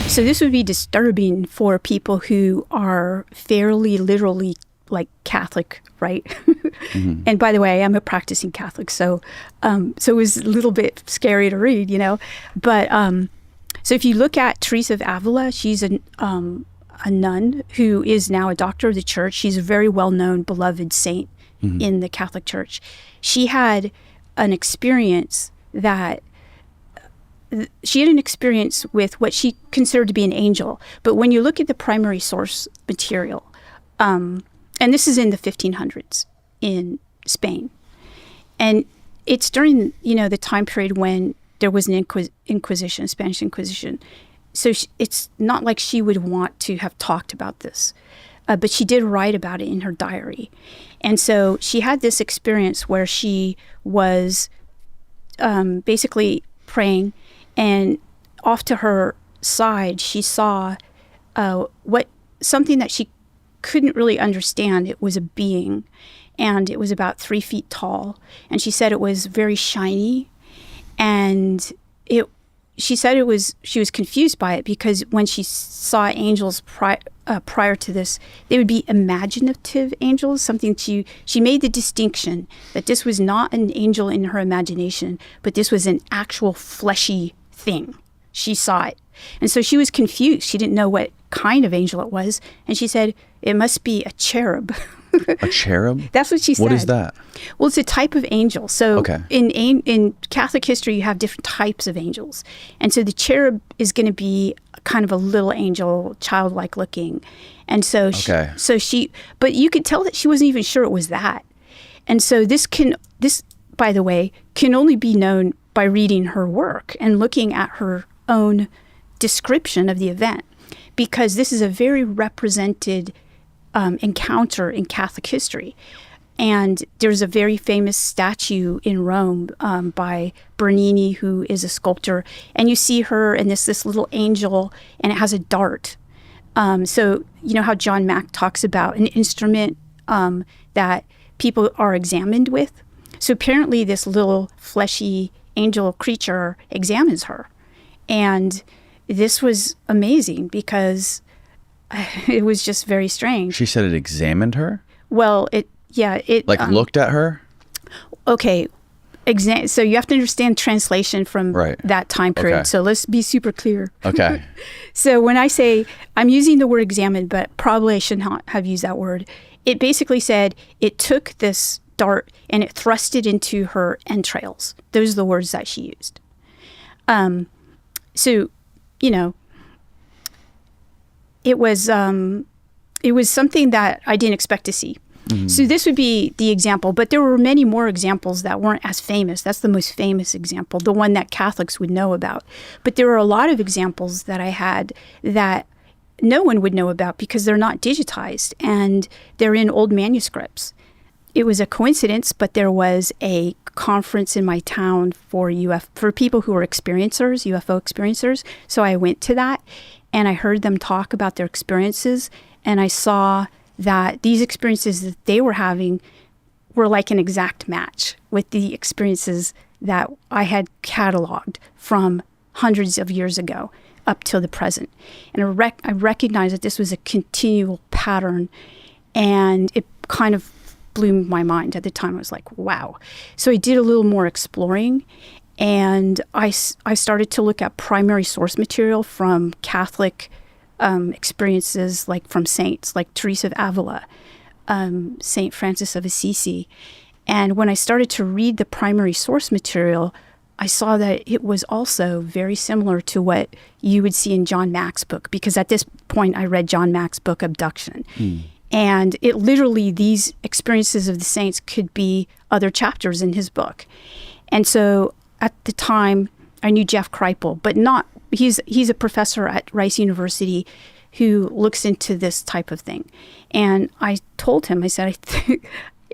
So this would be disturbing for people who are fairly literally like Catholic, right? Mm-hmm. And by the way, I'm a practicing Catholic, so it was a little bit scary to read, you know. But so if you look at Teresa of Avila, she's a nun who is now a doctor of the church. She's a very well-known, beloved saint mm-hmm. in the Catholic Church. She had an experience with what she considered to be an angel. But when you look at the primary source material, and this is in the 1500s in Spain, and it's during, the time period when there was an Inquisition, Spanish Inquisition. So it's not like she would want to have talked about this, but she did write about it in her diary. And so she had this experience where she was basically praying, and off to her side, she saw something that she couldn't really understand. It was a being, and it was about 3 feet tall. And she said it was very shiny, and she said she was confused by it because when she saw angels prior to this, they would be imaginative angels. She made the distinction that this was not an angel in her imagination, but this was an actual fleshy thing. She saw it. And so she was confused. She didn't know what kind of angel it was. And she said, it must be a cherub. A cherub? That's what she said. What is that? Well, it's a type of angel. So okay. in Catholic history, you have different types of angels. And so the cherub is going to be kind of a little angel, childlike looking. And so but you could tell that she wasn't even sure it was that. And so this, by the way, can only be known by reading her work and looking at her own description of the event, because this is a very represented encounter in Catholic history. And there's a very famous statue in Rome by Bernini, who is a sculptor. And you see her and this little angel, and it has a dart. So you know how John Mack talks about an instrument that people are examined with? So apparently this little fleshy angel creature examines her. And this was amazing because it was just very strange. She said it examined her? Well, it looked at her? Okay. So you have to understand translation from that time period. Okay. So let's be super clear. Okay. So when I say, I'm using the word examined, but probably I should not have used that word. It basically said it took this dart and it thrust it into her entrails. Those are the words that she used. So, it was something that I didn't expect to see. Mm-hmm. So this would be the example, but there were many more examples that weren't as famous. That's the most famous example, the one that Catholics would know about. But there were a lot of examples that I had that no one would know about because they're not digitized and they're in old manuscripts. It was a coincidence, but there was a conference in my town for people who were experiencers, UFO experiencers. So I went to that and I heard them talk about their experiences, and I saw that these experiences that they were having were like an exact match with the experiences that I had cataloged from hundreds of years ago up till the present. And I recognized that this was a continual pattern, and it kind of blew my mind at the time. I was like, wow. So I did a little more exploring, and I started to look at primary source material from Catholic experiences, like from saints like Teresa of Avila, Saint Francis of Assisi. And when I started to read the primary source material, I saw that it was also very similar to what you would see in John Mack's book, because at this point I read John Mack's book, Abduction. And it literally, these experiences of the saints could be other chapters in his book. And so at the time, I knew Jeff Kripal, but he's a professor at Rice University who looks into this type of thing. And I told him, I said,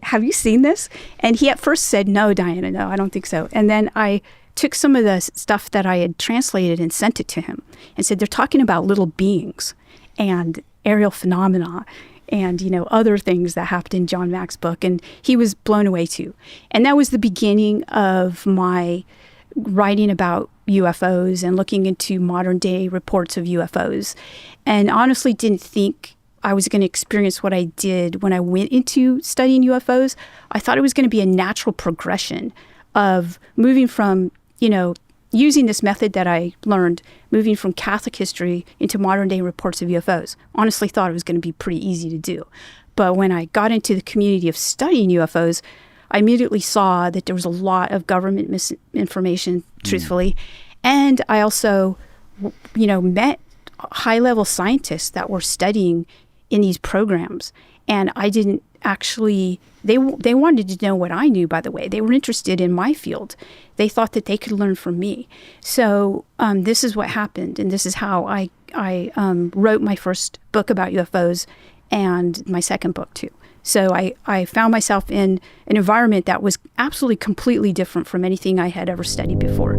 have you seen this? And he at first said, no, Diana, no, I don't think so. And then I took some of the stuff that I had translated and sent it to him and said, they're talking about little beings and aerial phenomena and, other things that happened in John Mack's book. And he was blown away too. And that was the beginning of my writing about UFOs and looking into modern day reports of UFOs, and honestly didn't think I was going to experience what I did when I went into studying UFOs. I thought it was going to be a natural progression of moving from, using this method that I learned, moving from Catholic history into modern day reports of UFOs. Honestly thought it was going to be pretty easy to do. But when I got into the community of studying UFOs, I immediately saw that there was a lot of government misinformation, truthfully. And I also, met high-level scientists that were studying in these programs. And I didn't actually, they wanted to know what I knew, by the way. They were interested in my field. They thought that they could learn from me. So this is what happened. And this is how I wrote my first book about UFOs and my second book, too. So I found myself in an environment that was absolutely completely different from anything I had ever studied before.